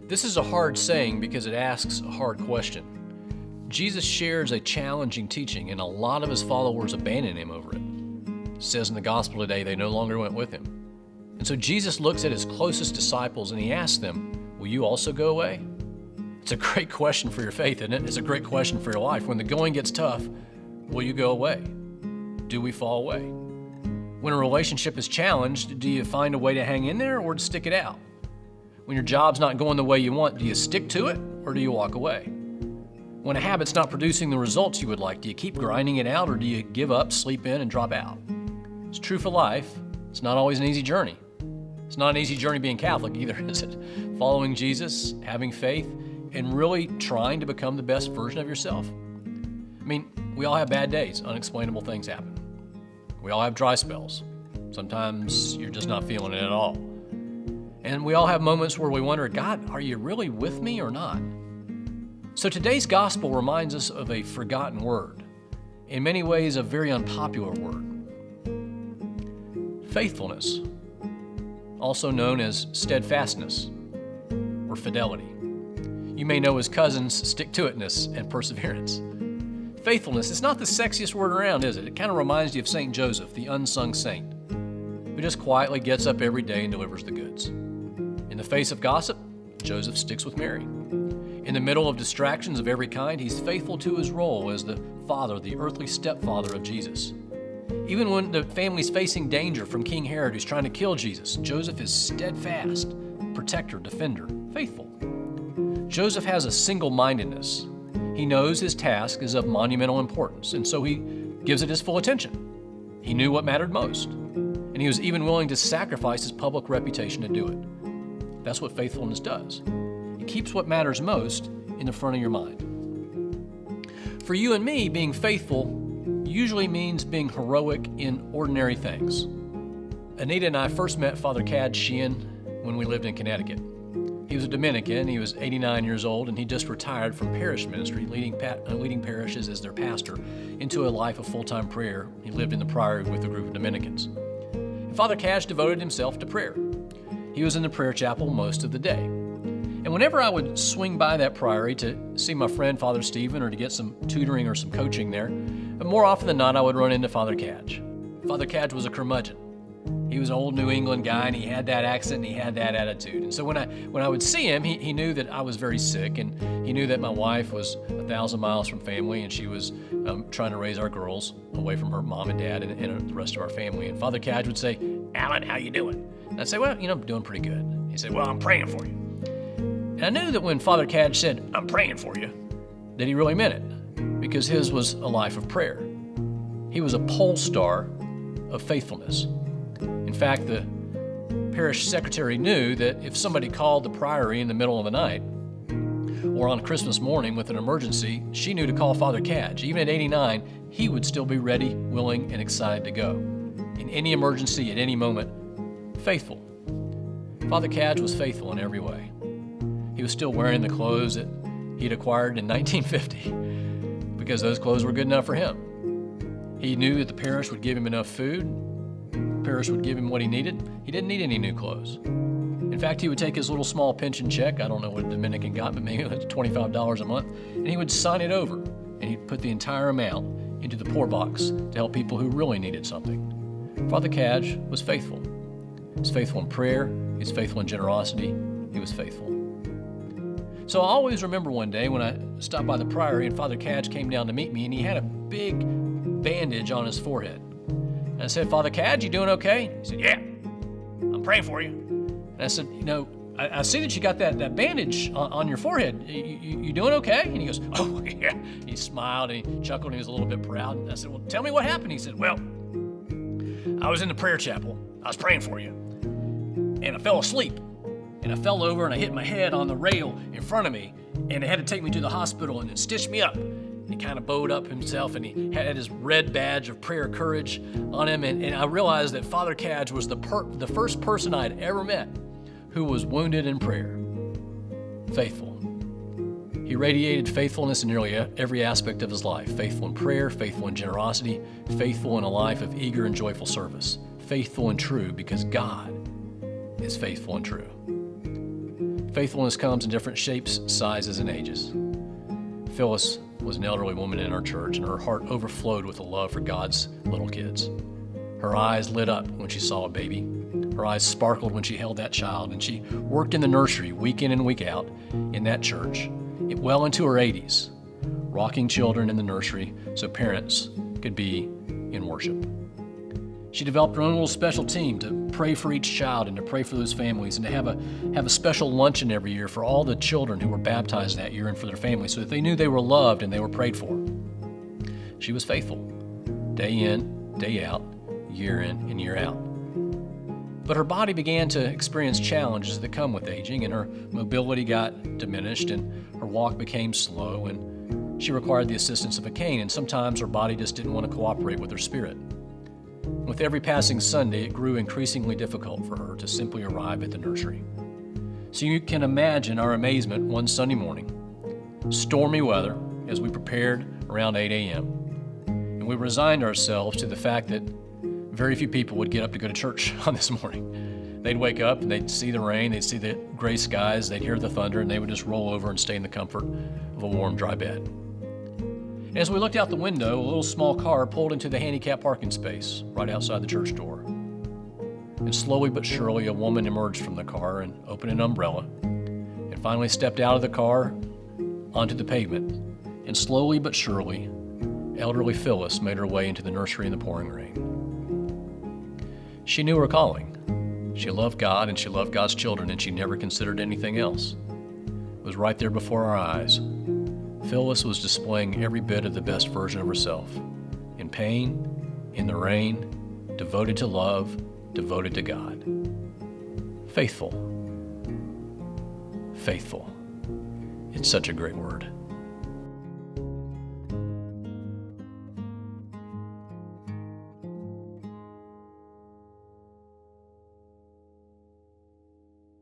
This is a hard saying because it asks a hard question. Jesus shares a challenging teaching, and a lot of his followers abandon him over it. It says in the gospel today they no longer went with him. And so Jesus looks at his closest disciples and he asks them, will you also go away? It's a great question for your faith, isn't it? It's a great question for your life. When the going gets tough, will you go away? Do we fall away? When a relationship is challenged, do you find a way to hang in there or to stick it out? When your job's not going the way you want, do you stick to it or do you walk away? When a habit's not producing the results you would like, do you keep grinding it out or do you give up, sleep in, and drop out? It's true for life. It's not always an easy journey. It's not an easy journey being Catholic either, is it? Following Jesus, having faith, and really trying to become the best version of yourself. I mean, we all have bad days. Unexplainable things happen. We all have dry spells. Sometimes you're just not feeling it at all. And we all have moments where we wonder, God, are you really with me or not? So today's gospel reminds us of a forgotten word, in many ways a very unpopular word. Faithfulness, also known as steadfastness or fidelity. You may know as cousins, stick-to-itness and perseverance. Faithfulness, it's not the sexiest word around, is it? It kind of reminds you of St. Joseph, the unsung saint, who just quietly gets up every day and delivers the goods. In the face of gossip, Joseph sticks with Mary. In the middle of distractions of every kind, he's faithful to his role as the father, the earthly stepfather of Jesus. Even when the family's facing danger from King Herod, who's trying to kill Jesus, Joseph is steadfast, protector, defender, faithful. Joseph has a single-mindedness. He knows his task is of monumental importance, and so he gives it his full attention. He knew what mattered most, and he was even willing to sacrifice his public reputation to do it. That's what faithfulness does. It keeps what matters most in the front of your mind. For you and me, being faithful usually means being heroic in ordinary things. Anita and I first met Father Cad Sheehan when we lived in Connecticut. He was a Dominican, he was 89 years old, and he just retired from parish ministry, leading parishes as their pastor, into a life of full-time prayer. He lived in the priory with a group of Dominicans. And Father Cad devoted himself to prayer. He was in the prayer chapel most of the day. And whenever I would swing by that priory to see my friend Father Stephen or to get some tutoring or some coaching there, but more often than not, I would run into Father Cad. Father Cad was a curmudgeon. He was an old New England guy, and he had that accent, and he had that attitude. And so when I would see him, he knew that I was very sick, and he knew that my wife was 1,000 miles from family, and she was trying to raise our girls away from her mom and dad and the rest of our family. And Father Cad would say, Alan, how you doing? And I'd say, well, I'm doing pretty good. He said, well, I'm praying for you. And I knew that when Father Cad said, I'm praying for you, that he really meant it, because his was a life of prayer. He was a pole star of faithfulness. In fact, the parish secretary knew that if somebody called the priory in the middle of the night or on Christmas morning with an emergency, she knew to call Father Cad. Even at 89, he would still be ready, willing, and excited to go. In any emergency, at any moment, faithful. Father Cad was faithful in every way. He was still wearing the clothes that he'd acquired in 1950 because those clothes were good enough for him. He knew that the parish would give him enough food. The parish would give him what he needed. He didn't need any new clothes. In fact, he would take his little small pension check, I don't know what a Dominican got, but maybe it was $25 a month, and he would sign it over, and he'd put the entire amount into the poor box to help people who really needed something. Father Cad was faithful. He was faithful in prayer. He was faithful in generosity. He was faithful. So I always remember one day when I stopped by the priory and Father Cad came down to meet me, and he had a big bandage on his forehead. And I said, Father Cad, you doing okay? He said, yeah, I'm praying for you. And I said, I see that you got that bandage on your forehead. You doing okay? And he goes, oh, yeah. He smiled and he chuckled and he was a little bit proud. And I said, well, tell me what happened. He said, well, I was in the prayer chapel. I was praying for you. And I fell asleep. And I fell over and I hit my head on the rail in front of me. And they had to take me to the hospital and stitch me up. And he kind of bowed up himself and he had his red badge of prayer courage on him. And I realized that Father Cad was the first person I'd ever met who was wounded in prayer. Faithful. He radiated faithfulness in nearly every aspect of his life. Faithful in prayer, faithful in generosity, faithful in a life of eager and joyful service. Faithful and true because God is faithful and true. Faithfulness comes in different shapes, sizes, and ages. Phyllis was an elderly woman in our church, and her heart overflowed with a love for God's little kids. Her eyes lit up when she saw a baby. Her eyes sparkled when she held that child, and she worked in the nursery week in and week out in that church, well into her 80s, rocking children in the nursery so parents could be in worship. She developed her own little special team to pray for each child and to pray for those families and to have a special luncheon every year for all the children who were baptized that year and for their families so that they knew they were loved and they were prayed for. She was faithful, day in, day out, year in and year out. But her body began to experience challenges that come with aging, and her mobility got diminished and her walk became slow, and she required the assistance of a cane, and sometimes her body just didn't want to cooperate with her spirit. With every passing Sunday, it grew increasingly difficult for her to simply arrive at the nursery. So you can imagine our amazement one Sunday morning, stormy weather, as we prepared around 8 a.m., and we resigned ourselves to the fact that very few people would get up to go to church on this morning. They'd wake up and they'd see the rain, they'd see the gray skies, they'd hear the thunder, and they would just roll over and stay in the comfort of a warm, dry bed. And as we looked out the window, a little small car pulled into the handicapped parking space right outside the church door. And slowly but surely, a woman emerged from the car and opened an umbrella and finally stepped out of the car onto the pavement. And slowly but surely, elderly Phyllis made her way into the nursery in the pouring rain. She knew her calling. She loved God and she loved God's children, and she never considered anything else. It was right there before our eyes. Phyllis was displaying every bit of the best version of herself. In pain, in the rain, devoted to love, devoted to God. Faithful. Faithful. It's such a great word.